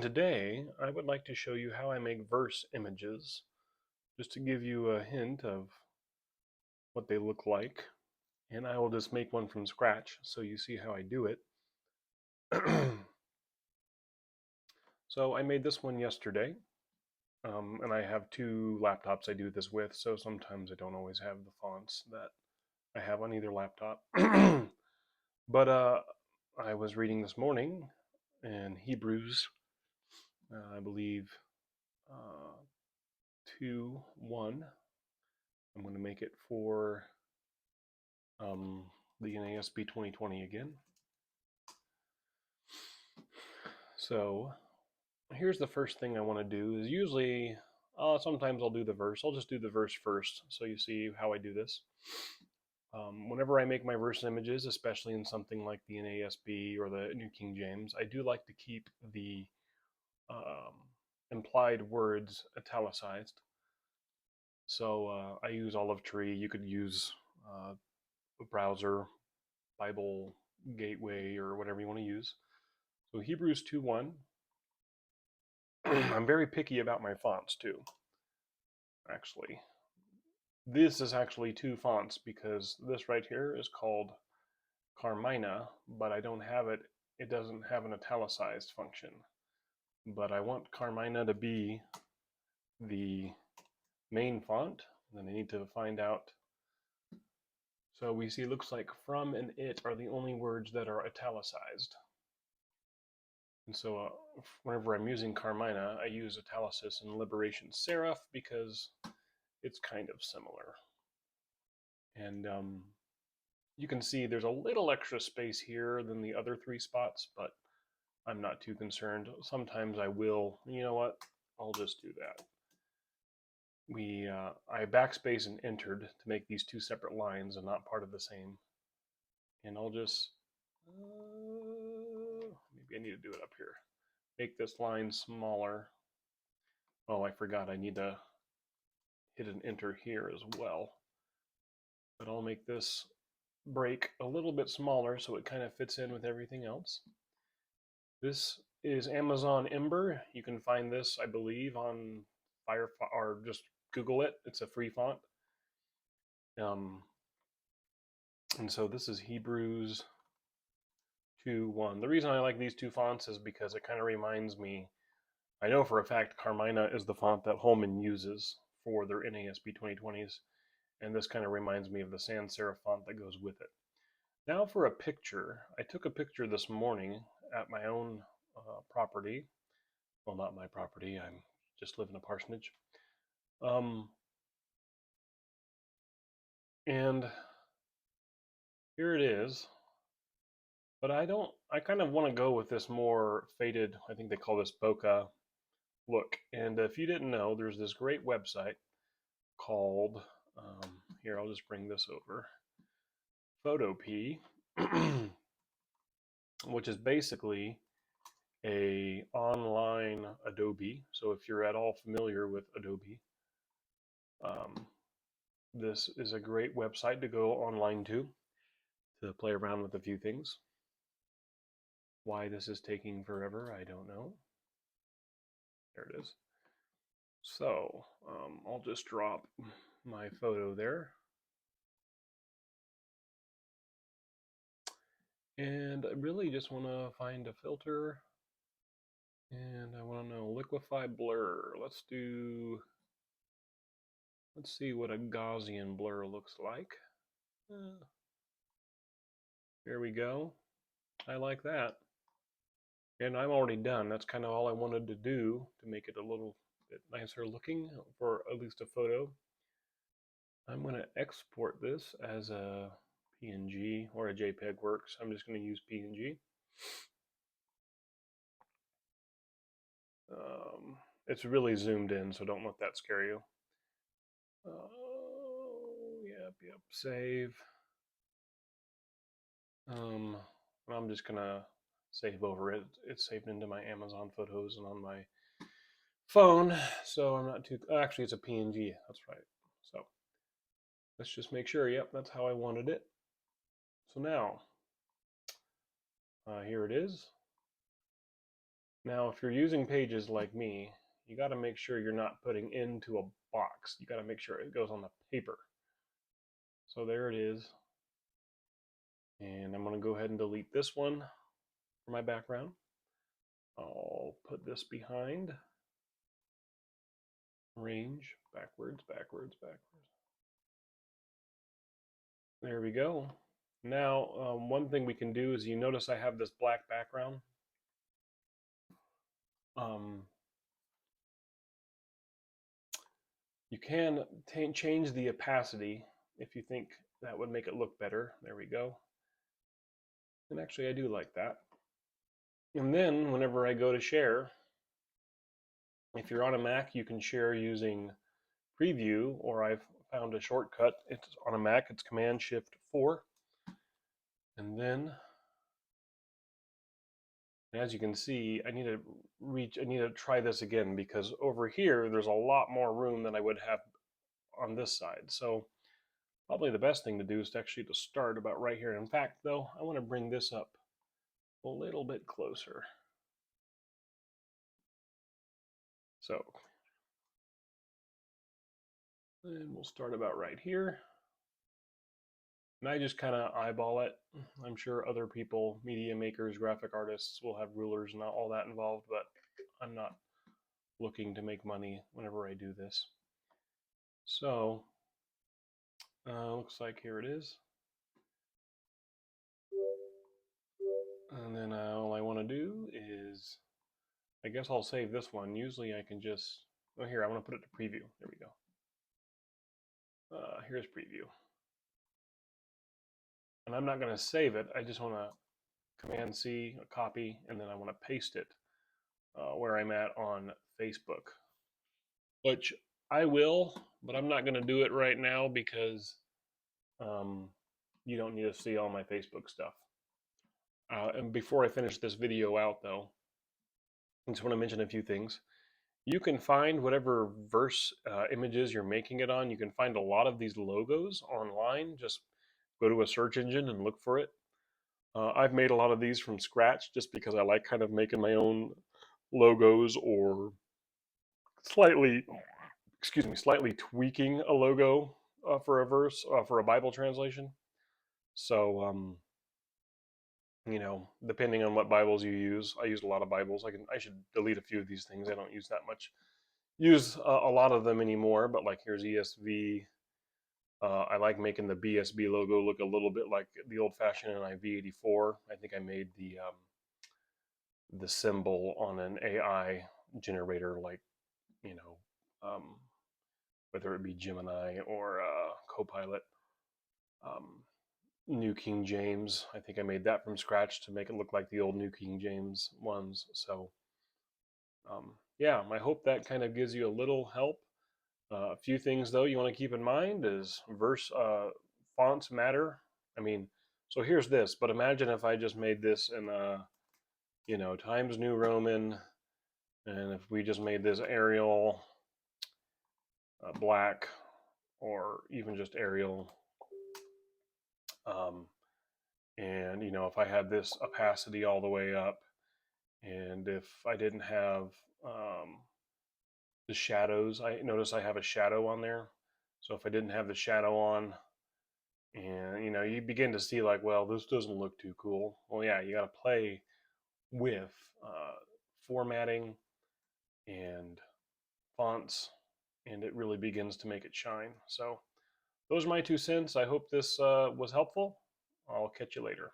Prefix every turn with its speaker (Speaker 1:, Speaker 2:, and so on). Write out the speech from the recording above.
Speaker 1: today I would like to show you how I make verse images, just to give you a hint of what they look like. And I will just make one from scratch so you see how I do it. So I made this one yesterday, and I have two laptops I do this with, so sometimes I don't always have the fonts that I have on either laptop. But I was reading this morning in Hebrews, I believe, 2:1. I'm going to make it for the NASB 2020 again. So here's the first thing I want to do is usually, sometimes I'll do the verse. I'll just do the verse first so you see how I do this. Whenever I make my verse images, especially in something like the NASB or the New King James, I do like to keep the implied words italicized. So I use Olive Tree. You could use a browser, Bible Gateway, or whatever you want to use. So Hebrews 2:1. I'm very picky about my fonts too. Actually, this is actually two fonts because this right here is called Carmina, but I don't have it. It doesn't have an italicized function. But I want Carmina to be the main font. Then I need to find out. So we see it looks like from and it are the only words that are italicized. And so whenever I'm using Carmina, I use italicis and liberation serif because it's kind of similar. And you can see there's a little extra space here than the other three spots, but I'm not too concerned. Sometimes I will, you know what, I'll just do that. I backspace and entered to make these two separate lines and not part of the same. And I'll just, maybe I need to do it up here. Make this line smaller. Oh, I forgot, I need to hit an enter here as well. But I'll make this break a little bit smaller so it kind of fits in with everything else. This is Amazon Ember. You can find this, I believe, on Firefox, or just Google it. It's a free font. And so this is Hebrews 2:1. The reason I like these two fonts is because it kind of reminds me, I know for a fact Carmina is the font that Holman uses for their NASB 2020s, and this kind of reminds me of the sans serif font that goes with it. Now for a picture. I took a picture this morning at my own property. Well, not my property. I just live in a parsonage. And here it is. But I kind of want to go with this more faded, I think they call this bokeh look. And if you didn't know, there's this great website called, here, I'll just bring this over, Photopea, which is basically a online Adobe. So if you're at all familiar with Adobe, this is a great website to go online to play around with a few things. Why this is taking forever, I don't know. There it is. So I'll just drop my photo there. And I really just want to find a filter. And I want to know liquify blur. Let's see what a Gaussian blur looks like. Here we go. I like that. And I'm already done. That's kind of all I wanted to do to make it a little bit nicer looking for at least a photo. I'm going to export this as a PNG, or a JPEG works. I'm just going to use PNG. It's really zoomed in, so don't let that scare you. Yep, save. I'm just gonna save over it. It's saved into my Amazon photos and on my phone, so I'm not too, actually it's a PNG, that's right. So let's just make sure, yep, that's how I wanted it. So now, here it is. Now, if you're using Pages like me, you got to make sure you're not putting into a box. You got to make sure it goes on the paper. So there it is. And I'm going to go ahead and delete this one for my background. I'll put this behind. Range, backwards, backwards, backwards. There we go. Now, one thing we can do is, you notice I have this black background. You can change the opacity if you think that would make it look better. There we go. And actually, I do like that. And then whenever I go to share, if you're on a Mac, you can share using Preview, or I've found a shortcut. It's on a Mac, it's Command-Shift-4. And then, as you can see, I need to try this again, because over here there's a lot more room than I would have on this side. So probably the best thing to do is to start about right here. In fact, though, I want to bring this up a little bit closer. So, and we'll start about right here. And I just kind of eyeball it. I'm sure other people, media makers, graphic artists, will have rulers and all that involved, but I'm not looking to make money whenever I do this. So, looks like here it is. And then all I want to do is, I guess I'll save this one. Usually I can just, oh, here, I want to put it to preview. There we go. Here's preview. And I'm not going to save it. I just want to Command-C, copy, and then I want to paste it where I'm at on Facebook. Which I will, but I'm not going to do it right now because you don't need to see all my Facebook stuff. And before I finish this video out, though, I just want to mention a few things. You can find whatever verse images you're making it on. You can find a lot of these logos online. Just go to a search engine and look for it. I've made a lot of these from scratch just because I like kind of making my own logos, or slightly tweaking a logo for a verse, for a Bible translation. So, you know, depending on what Bibles you use, I use a lot of Bibles. I should delete a few of these things. I don't use that much. Use a lot of them anymore, but like here's ESV. I like making the BSB logo look a little bit like the old-fashioned NIV-84. I think I made the symbol on an AI generator, like, you know, whether it be Gemini or Copilot. New King James, I think I made that from scratch to make it look like the old New King James ones. So, yeah, I hope that kind of gives you a little help. A few things, though, you want to keep in mind is fonts matter. I mean, so here's this, but imagine if I just made this in, you know, Times New Roman, and if we just made this Arial black, or even just Arial. And, you know, if I had this opacity all the way up, and if I didn't have the shadows, I notice I have a shadow on there. So if I didn't have the shadow on, and, you know, you begin to see like, well, this doesn't look too cool. Well, yeah, you got to play with formatting and fonts, and it really begins to make it shine. So those are my 2 cents. I hope this was helpful. I'll catch you later.